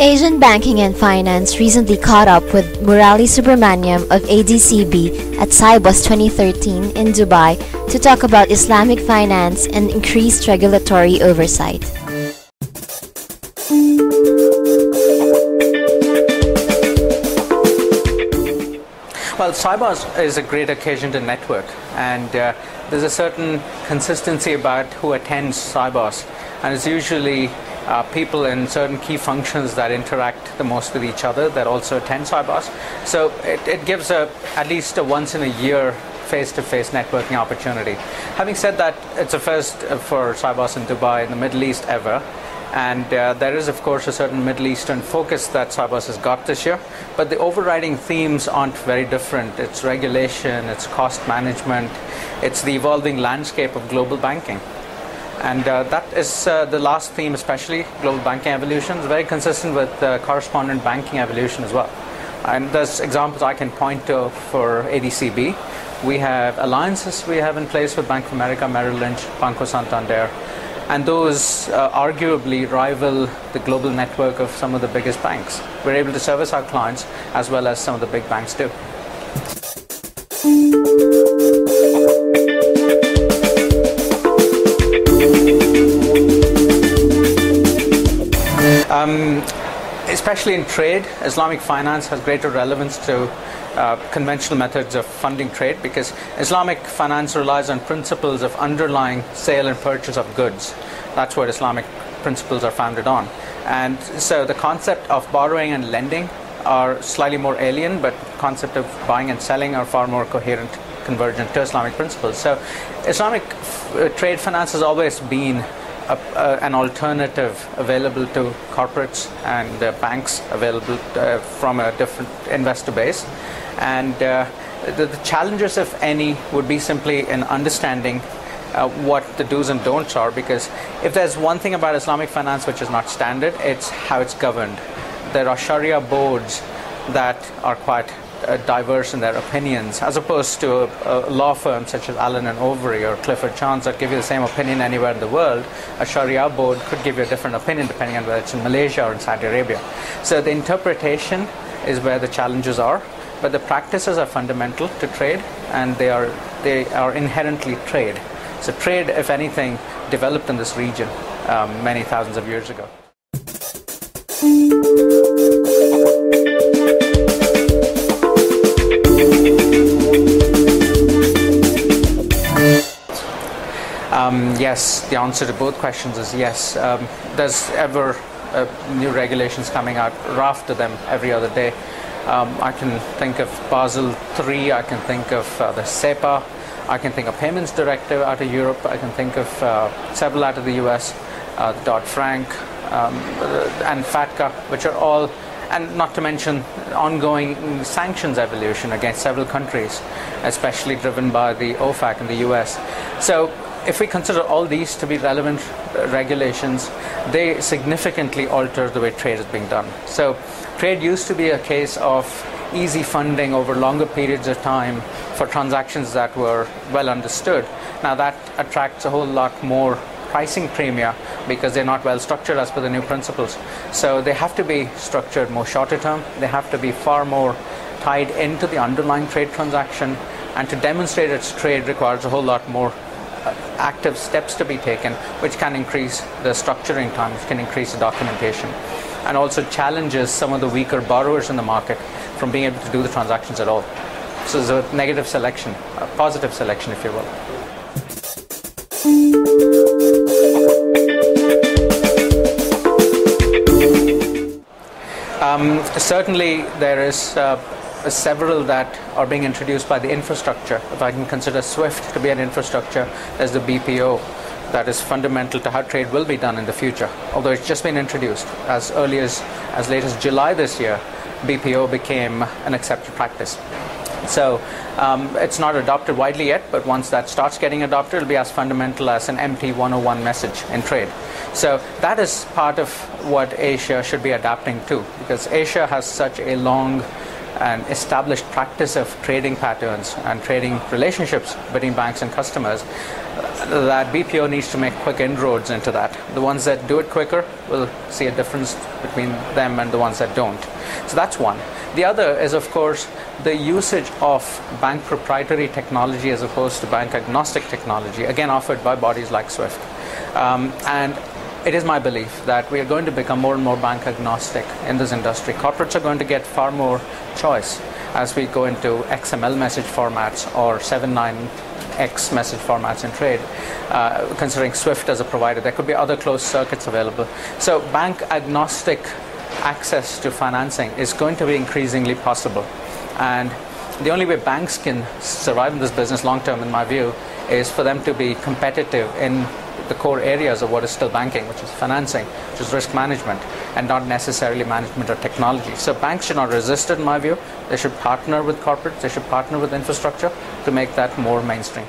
Asian Banking and Finance recently caught up with Murali Subramanian of ADCB at Sibos 2013 in Dubai to talk about Islamic finance and increased regulatory oversight. Well, Sibos is a great occasion to network, and there's a certain consistency about who attends Sibos, and it's usually people in certain key functions that interact the most with each other that also attend Sibos. So it gives at least a once in a year face-to-face networking opportunity. Having said that, it's a first for Sibos in Dubai in the Middle East ever. And there is, of course, a certain Middle Eastern focus that Sibos has got this year. But the overriding themes aren't very different. It's regulation, it's cost management, it's the evolving landscape of global banking. And that is the last theme, especially global banking evolution, is very consistent with correspondent banking evolution as well. And there's examples I can point to for ADCB. We have alliances we have in place with Bank of America, Merrill Lynch, Banco Santander. And those arguably rival the global network of some of the biggest banks. We're able to service our clients as well as some of the big banks do. Especially in trade, Islamic finance has greater relevance to conventional methods of funding trade, because Islamic finance relies on principles of underlying sale and purchase of goods. That's what Islamic principles are founded on. And so the concept of borrowing and lending are slightly more alien, but the concept of buying and selling are far more coherent, convergent to Islamic principles. So Islamic trade finance has always been an alternative available to corporates and banks, available from a different investor base. And the challenges, if any, would be simply in understanding what the do's and don'ts are, because if there's one thing about Islamic finance which is not standard, it's how it's governed. There are Sharia boards that are quite diverse in their opinions, as opposed to a law firm such as Allen & Overy or Clifford Chance that give you the same opinion anywhere in the world. A Sharia board could give you a different opinion depending on whether it's in Malaysia or in Saudi Arabia. So the interpretation is where the challenges are, but the practices are fundamental to trade, and they are inherently trade. So trade, if anything, developed in this region many thousands of years ago. Yes, the answer to both questions is yes. There's ever new regulations coming out, raft of them every other day. I can think of Basel III, I can think of the SEPA, I can think of Payments Directive out of Europe, I can think of several out of the US, Dodd-Frank and FATCA, which are all, and not to mention ongoing sanctions evolution against several countries, especially driven by the OFAC in the US. So if we consider all these to be relevant regulations, they significantly alter the way trade is being done. So trade used to be a case of easy funding over longer periods of time for transactions that were well understood. Now that attracts a whole lot more pricing premia because they're not well structured as per the new principles. So they have to be structured more shorter term. They have to be far more tied into the underlying trade transaction, and to demonstrate its trade requires a whole lot more active steps to be taken, which can increase the structuring time, which can increase the documentation, and also challenges some of the weaker borrowers in the market from being able to do the transactions at all. So there's a negative selection, a positive selection, if you will. Certainly there is several that are being introduced by the infrastructure. If I can consider SWIFT to be an infrastructure, there's the BPO that is fundamental to how trade will be done in the future. Although it's just been introduced as early as late as July this year, BPO became an accepted practice. So it's not adopted widely yet, but once that starts getting adopted, it'll be as fundamental as an MT 101 message in trade. So that is part of what Asia should be adapting to, because Asia has such a long and established practice of trading patterns and trading relationships between banks and customers. that BPO needs to make quick inroads into that. The ones that do it quicker will see a difference between them and the ones that don't. So that's one. The other is, of course, the usage of bank proprietary technology as opposed to bank agnostic technology, again offered by bodies like SWIFT. And it is my belief that we are going to become more and more bank agnostic in this industry. Corporates are going to get far more choice as we go into XML message formats or 7.9x message formats in trade, considering SWIFT as a provider. There could be other closed circuits available. So bank agnostic access to financing is going to be increasingly possible. And the only way banks can survive in this business long term, in my view, is for them to be competitive in the core areas of what is still banking, which is financing, which is risk management, and not necessarily management or technology. So banks should not resist it, in my view. They should partner with corporates, they should partner with infrastructure to make that more mainstream.